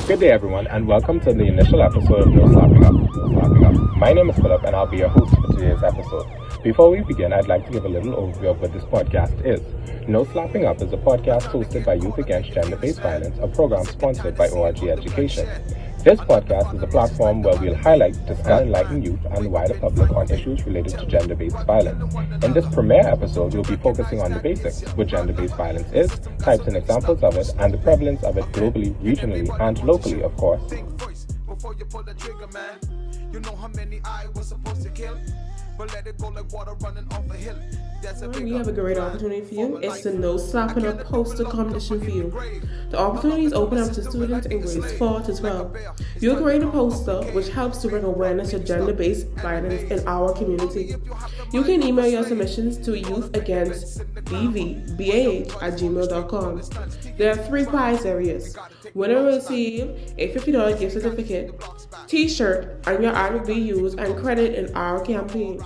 Good day, everyone, and welcome to the initial episode of No Slapping Up. No Slapping Up. My name is Philip, and I'll be your host for today's episode. Before we begin, I'd like to give a little overview of what this podcast is. No Slapping Up is a podcast hosted by Youth Against Gender-Based Violence, a program sponsored by ORG Education. This podcast is a platform where we'll highlight, discuss, and enlighten youth and the wider public on issues related to gender-based violence. In this premiere episode, we'll be focusing on the basics, what gender-based violence is, types and examples of it, and the prevalence of it globally, regionally, and locally, of course. Before you pull the trigger, man, you know how many I was supposed to kill, but let it go like water running off a hill. We have a great opportunity for you. It's the No Slappin Up poster competition for you. The opportunity is open up to students in grades 4 to 12. You'll create a poster which helps to bring awareness to gender-based violence in our community. You can email your submissions to youthagainstbvbah@gmail.com. There are 3 prize areas. Winner will receive a $50 gift certificate, t-shirt, and your art will be used and credited in our campaign.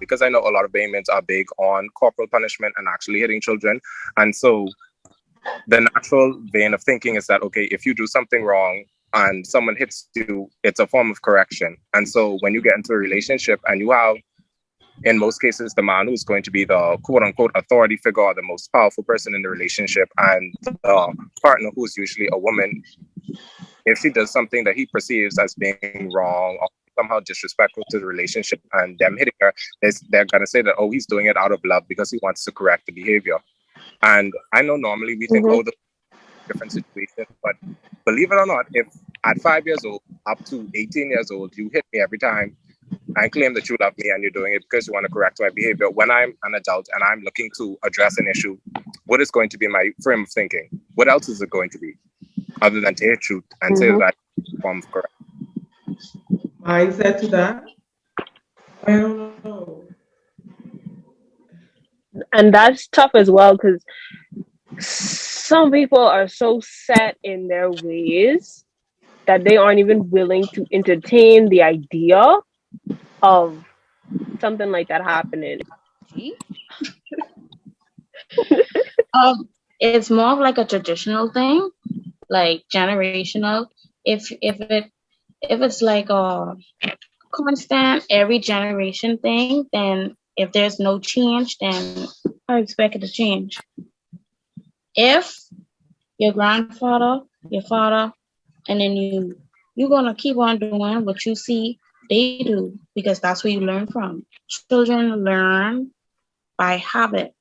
Because I know a lot of Bahamians are big on corporal punishment and actually hitting children. And so the natural vein of thinking is that, okay, if you do something wrong and someone hits you, it's a form of correction. And so when you get into a relationship and you have, in most cases, the man who's going to be the quote-unquote authority figure or the most powerful person in the relationship, and the partner who's usually a woman, if she does something that he perceives as being wrong or somehow disrespectful to the relationship and them hitting her, they're going to say that, oh, he's doing it out of love because he wants to correct the behavior. And I know normally we think, oh, the different situation, but believe it or not, if at 5 years old up to 18 years old, you hit me every time and claim that you love me and you're doing it because you want to correct my behavior, when I'm an adult and I'm looking to address an issue, what is going to be my frame of thinking? What else is it going to be other than to hit you and say that form of correct? Mindset to that? I don't know. And that's tough as well because some people are so set in their ways that they aren't even willing to entertain the idea of something like that happening. It's more of like a traditional thing, like generational. If it's like a constant every generation thing, then if there's no change, then I expect it to change. If your grandfather, your father, and then you're gonna keep on doing what you see they do because that's where you learn from. Children learn by habit,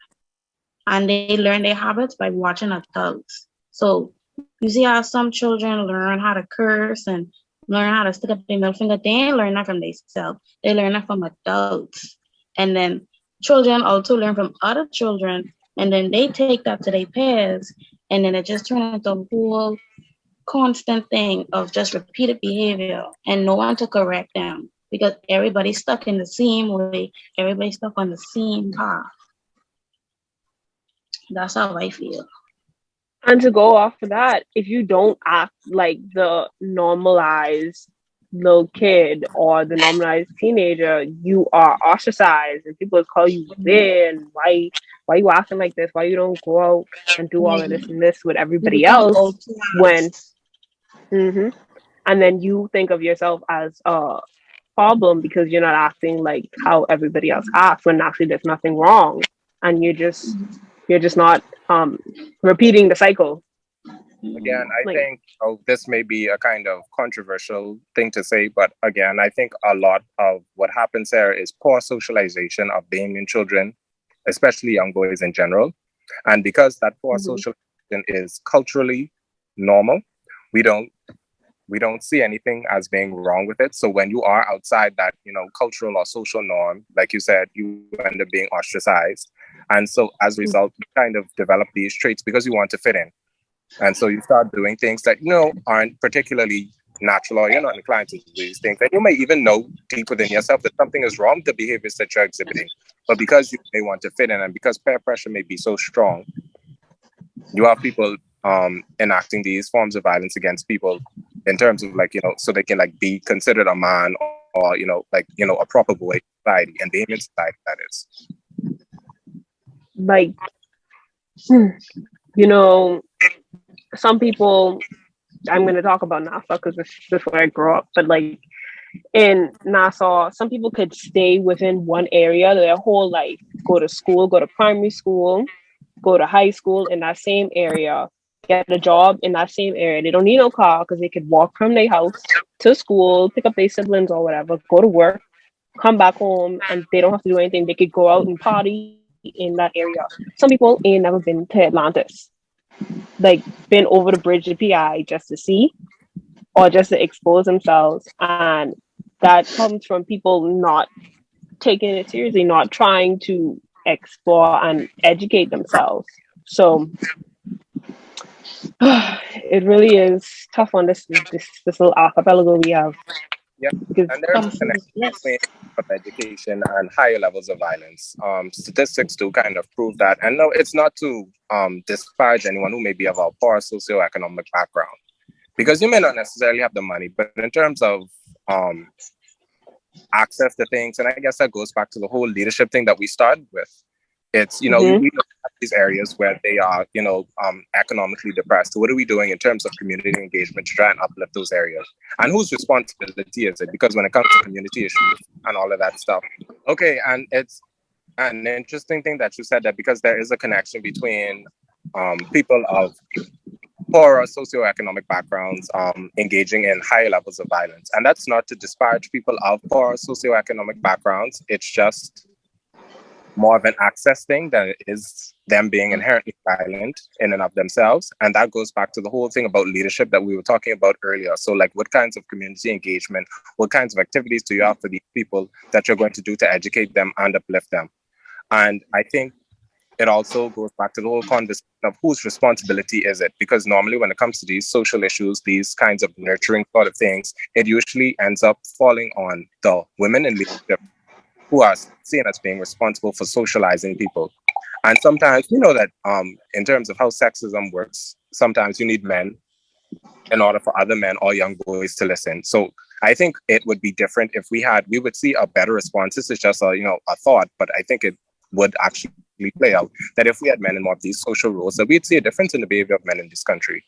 and they learn their habits by watching adults. So you see how some children learn how to curse and learn how to stick up their middle finger. They ain't learn that from themselves. They learn that from adults. And then children also learn from other children, and then they take that to their peers, and then it just turns into a whole constant thing of just repeated behavior and no one to correct them because everybody's stuck in the same way. Everybody's stuck on the same path. That's how I feel. And to go off of that, if you don't act like the normalized little kid or the normalized teenager, you are ostracized and people call you weird. And why you acting like this? Why you don't go out and do all of this and this with everybody else when and then you think of yourself as a problem because you're not acting like how everybody else acts when actually there's nothing wrong and you're just not repeating the cycle. Again, I think this may be a kind of controversial thing to say, but again, I think a lot of what happens here is poor socialization of Bahamian children, especially young boys in general. And because that poor socialization is culturally normal, we don't see anything as being wrong with it. So when you are outside that, cultural or social norm, like you said, you end up being ostracized. And so as a result, you kind of develop these traits because you want to fit in. And so you start doing things that, aren't particularly natural, or you're not inclined to do these things. And you may even know deep within yourself that something is wrong with the behaviors that you're exhibiting. But because you may want to fit in and because peer pressure may be so strong, you have people enacting these forms of violence against people in terms of so they can be considered a man or like a proper boy society and Bahamian society, that is. Like, you know, some people, I'm going to talk about Nassau because this is where I grew up, but like in Nassau, some people could stay within one area their whole life, go to school, go to primary school, go to high school in that same area, get a job in that same area. They don't need no car because they could walk from their house to school, pick up their siblings or whatever, go to work, come back home, and they don't have to do anything. They could go out and party in that area. Some people ain't never been to Atlantis, like been over the bridge to PI just to see or just to expose themselves. And that comes from people not taking it seriously, not trying to explore and educate themselves. So it really is tough on this little archipelago we have. Yeah, Because and there's a connection Yes. between education and higher levels of violence. Statistics do kind of prove that. And no, it's not to disparage anyone who may be of a poor socioeconomic background, because you may not necessarily have the money, but in terms of access to things, and I guess that goes back to the whole leadership thing that we started with. It's, we look at these areas where they are, economically depressed. So what are we doing in terms of community engagement to try and uplift those areas? And whose responsibility is it? Because when it comes to community issues and all of that stuff, okay, and it's an interesting thing that you said that because there is a connection between people of poorer socioeconomic backgrounds engaging in higher levels of violence. And that's not to disparage people of poorer socioeconomic backgrounds. It's just more of an access thing than it is them being inherently violent in and of themselves. And that goes back to the whole thing about leadership that we were talking about earlier. So like, what kinds of community engagement, what kinds of activities do you have for these people that you're going to do to educate them and uplift them? And I think it also goes back to the whole conversation of whose responsibility is it? Because normally when it comes to these social issues, these kinds of nurturing sort of things, it usually ends up falling on the women in leadership who are seen as being responsible for socializing people. And sometimes we know that in terms of how sexism works, sometimes you need men in order for other men or young boys to listen. So I think it would be different if we would see a better response. This is just a thought, but I think it would actually play out that if we had men in more of these social roles, that we'd see a difference in the behavior of men in this country,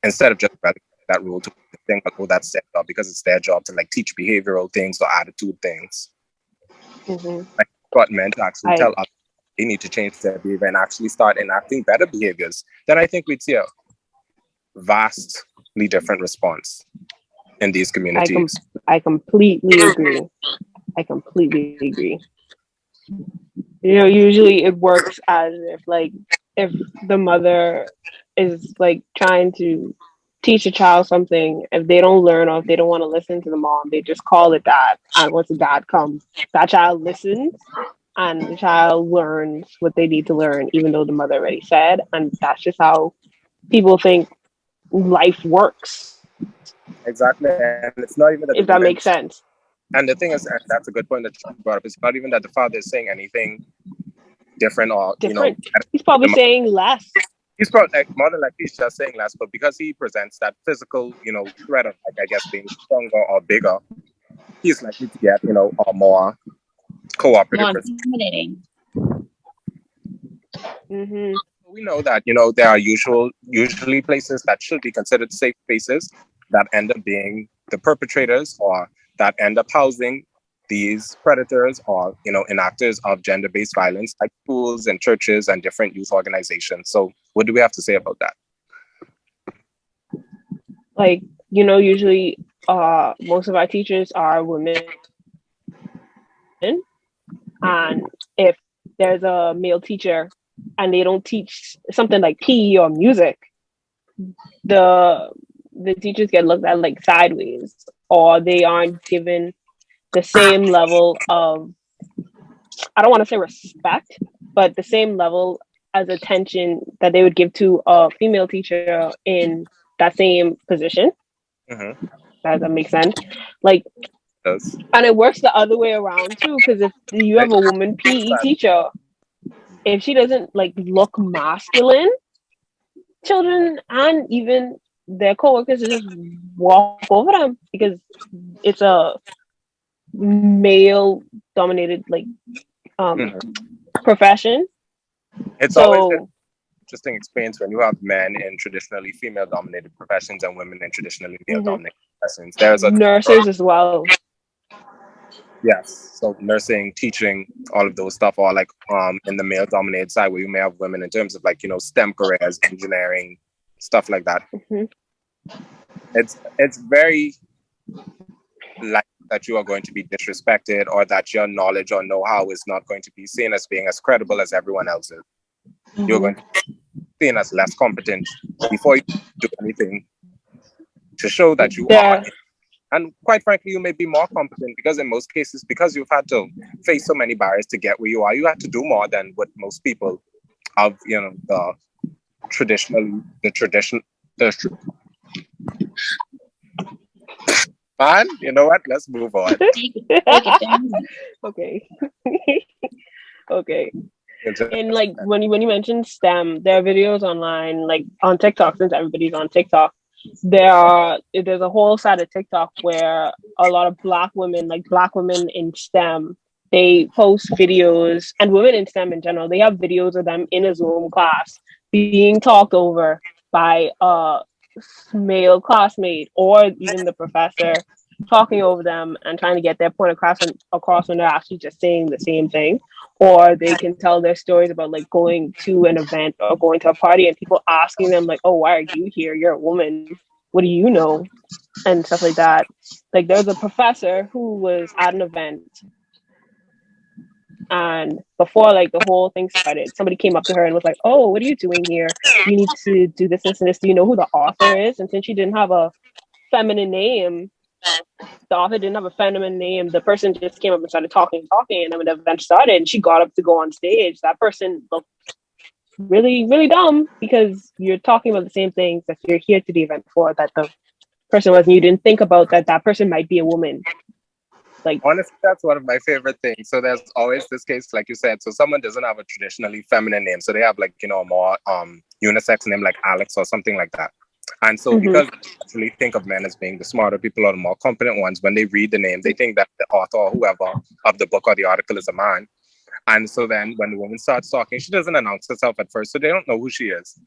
instead of just that rule to think, oh, that's their job, because it's their job to like teach behavioral things or attitude things. Like got men to actually tell us they need to change their behavior and actually start enacting better behaviors, then I think we'd see a vastly different response in these communities. I completely agree. I completely agree. Usually it works as if the mother is like trying to teach a child something, if they don't learn or if they don't want to listen to the mom, they just call it dad. And once the dad comes, that child listens and the child learns what they need to learn, even though the mother already said. And that's just how people think life works. Exactly. And it's not even that, if that makes sense. And the thing is, and that's a good point that you brought up, it's not even that the father is saying anything different or he's probably saying less. He's probably more than likely he's just saying less, but because he presents that physical, threat of I guess being stronger or bigger, he's likely to get, a more cooperative. More intimidating. We know that, there are usually places that should be considered safe spaces that end up being the perpetrators or that end up housing these predators or, enactors of gender-based violence, like schools and churches and different youth organizations. So what do we have to say about that? Like, usually most of our teachers are women. And if there's a male teacher and they don't teach something like PE or music, the teachers get looked at like sideways, or they aren't given the same level of, I don't want to say respect, but the same level as attention that they would give to a female teacher in that same position. Does that make sense? Like, and it works the other way around too, because if you have a woman PE teacher, if she doesn't like look masculine, children and even their coworkers just walk over them because it's a male dominated like Mhm. profession. It's always an So interesting experience when you have men in traditionally female dominated professions and women in traditionally male mhm. dominated professions. There's a Nurses as well. yes, so nursing, teaching, all of those stuff are like in the male dominated side where you may have women in terms of like, you know, STEM careers, engineering, stuff like that. Hmm. It's very likely that you are going to be disrespected or that your knowledge or know-how is not going to be seen as being as credible as everyone else's. You're going to be seen as less competent before you do anything to show that you are. There, And quite frankly, you may be more competent because in most cases, because you've had to face so many barriers to get where you are, you had to do more than what most people of, you know, the traditional, the tradition, the man, you know what? Let's move on. Take it down. okay, okay. It's just- And like when you mentioned STEM, there are videos online, like on TikTok, since everybody's on TikTok. There's a whole side of TikTok where a lot of black women in STEM, they post videos, and women in STEM in general, they have videos of them in a Zoom class being talked over by a male classmate or even the professor, talking over them and trying to get their point across when they're actually just saying the same thing. Or they can tell their stories about like going to an event or going to a party and people asking them like, oh, why are you here? You're a woman. What do you know? And stuff like that. Like there's a professor who was at an event, and before like the whole thing started, somebody came up to her and was like, oh, what are you doing here? You need to do this and this. Do you know who the author is? And since she didn't have a feminine name, the author didn't have a feminine name. The person just came up and started talking, and then when the event started and she got up to go on stage, that person looked really, really dumb because you're talking about the same things that you're here to the event for, that the person wasn't. You didn't think about that person might be a woman. Like, honestly, that's one of my favorite things. So there's always this case, like you said, so someone doesn't have a traditionally feminine name. So they have like, you know, a more unisex name like Alex or something like that. And so mhm, because they actually think of men as being the smarter people or the more competent ones, when they read the name, they think that the author or whoever of the book or the article is a man. And so then when the woman starts talking, she doesn't announce herself at first, so they don't know who she is.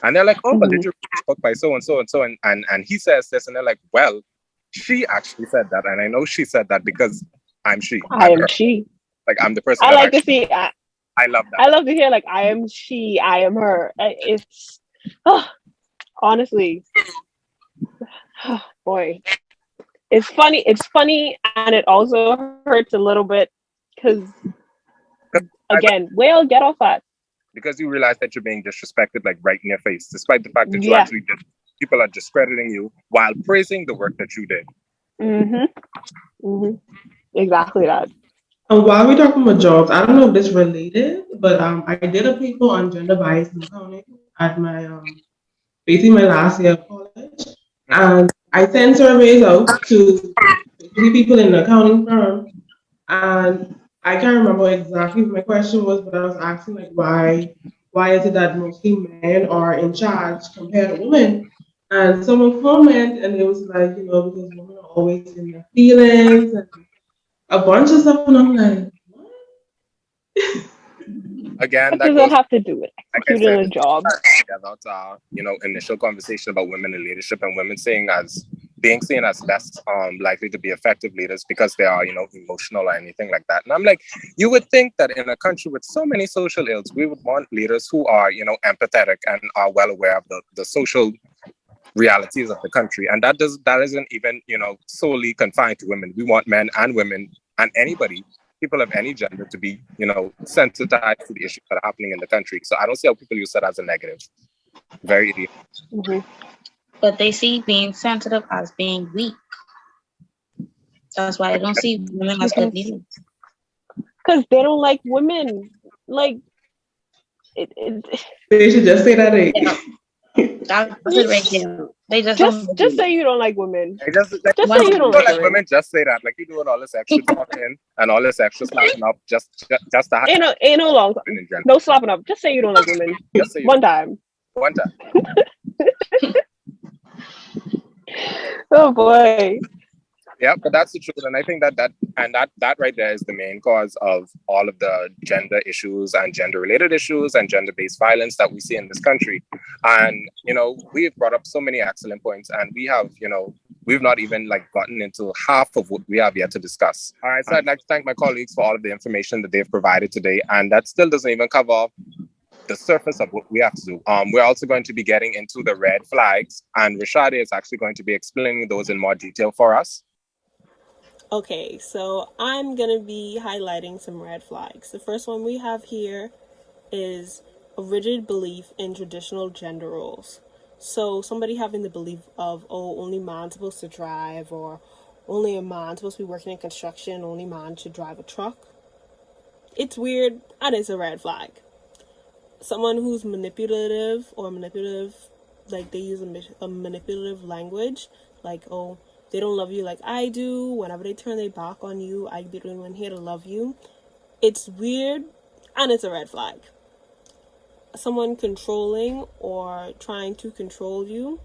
And they're like, oh, but did mhm. you read this book by so and so and so? And he says this, and they're like, well, she actually said that. And I know she said that because I'm she. I I'm am her. she. Like, I'm the person I that like to actually, see. I love that. I love to hear like I am she. I am her. It's honestly, boy, it's funny. It's funny, and it also hurts a little bit because I bet again, whale, get off that. because you realize that you're being disrespected, like right in your face, despite the fact that you Yeah. actually did. People are discrediting you while praising the work that you did. Mhm. Mhm. Exactly that. And while we're talking about jobs, I don't know if this related, but I did a paper on gender bias in accounting at my basically my last year of college, Mhm. and I sent surveys out to basically people in the accounting firm, and I can't remember exactly what my question was, but I was asking like why is it that mostly men are in charge compared to women? And someone commented, and it was like, because women are always in their feelings and a bunch of stuff, and I'm like, what? Again, What that does that goes, have to do with like I executing said, a job? about our, you know, initial conversation about women in leadership and women being seen as less likely to be effective leaders because they are, you know, emotional or anything like that. And I'm like, you would think that in a country with so many social ills, we would want leaders who are, you know, empathetic and are well aware of the social realities of the country. And that isn't even, you know, solely confined to women. We want men and women and anybody, people of any gender, to be, you know, sensitized to the issues that are happening in the country. So I don't see how people use that as a negative. Very idiot. Mhm. But they see being sensitive as being weak. That's why I don't see women as good Because leaders. they don't like women. Like it They should just say that. Yeah, that's it right there. They just don't like just say women. you don't like women. I just like, Just One say if you you don't don't like like women. women, just say that. Like you doing all this extra talking and all this extra slapping up, just to Ain't no long women time. in general. No slapping up. Just say you don't like women. Just say you One don't time. one time. Oh boy. Yeah, but that's the truth, and I think that right there is the main cause of all of the gender issues and gender-related issues and gender-based violence that we see in this country. And we've brought up so many excellent points, and we've not even like gotten into half of what we have yet to discuss. All right, so I'd like to thank my colleagues for all of the information that they've provided today, and that still doesn't even cover the surface of what we have to do. We're also going to be getting into the red flags, and Rashadi is actually going to be explaining those in more detail for us. Okay, so I'm going to be highlighting some red flags. The first one we have here is a rigid belief in traditional gender roles. So somebody having the belief of, oh, only man's supposed to drive, or only a man's supposed to be working in construction, only man should drive a truck. It's weird, and it's a red flag. Someone who's manipulative, like they use a manipulative language, like, oh, they don't love you like I do. Whenever they turn their back on you, I'd be the one here to love you. It's weird, and it's a red flag. Someone controlling or trying to control you,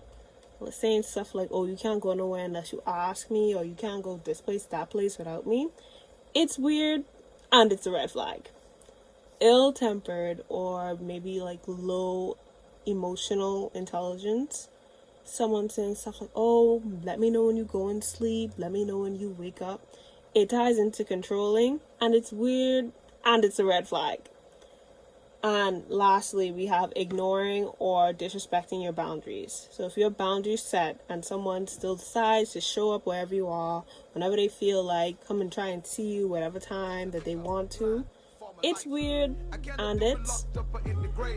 saying stuff like, oh, you can't go nowhere unless you ask me, or you can't go this place, that place without me. It's weird, and it's a red flag. Ill-tempered or maybe like low emotional intelligence. Someone saying stuff like, oh, let me know when you go and sleep, let me know when you wake up. It ties into controlling, and it's weird, and it's a red flag. And lastly, we have ignoring or disrespecting your boundaries. So if your boundaries set and someone still decides to show up wherever you are, whenever they feel like, come and try and see you whatever time that they want to, it's weird, and it's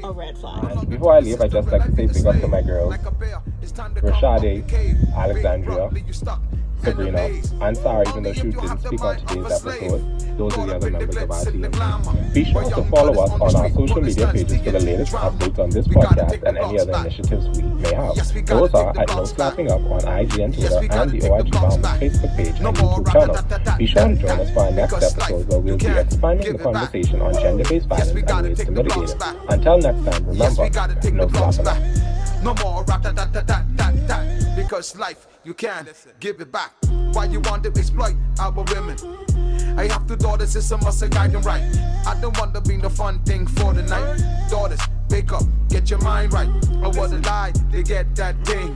a red flag. Before I leave, I'd just like to say big up to my girls, Rashadi, Alexandria, Sabrina, and Sarah, even though she didn't speak on today's episode. Those are the other members of our team. Be sure to follow us on our social media pages for the latest updates on this podcast and any other initiatives we may have. Those are at No Slapping Up on IG and Twitter, and the OIG Bahamas Facebook page and YouTube channel. Be sure to join us for our next episode, where we'll be expanding the conversation on gender-based violence and ways to mitigate it. Until next time, remember, no slapping up. No more rap that because life you can give it back. Why you want to exploit our women? I have two daughters, sister must guide them right. I don't want to be the fun thing for the night. Daughters, wake up, get your mind right. Or what a lie, they get that thing.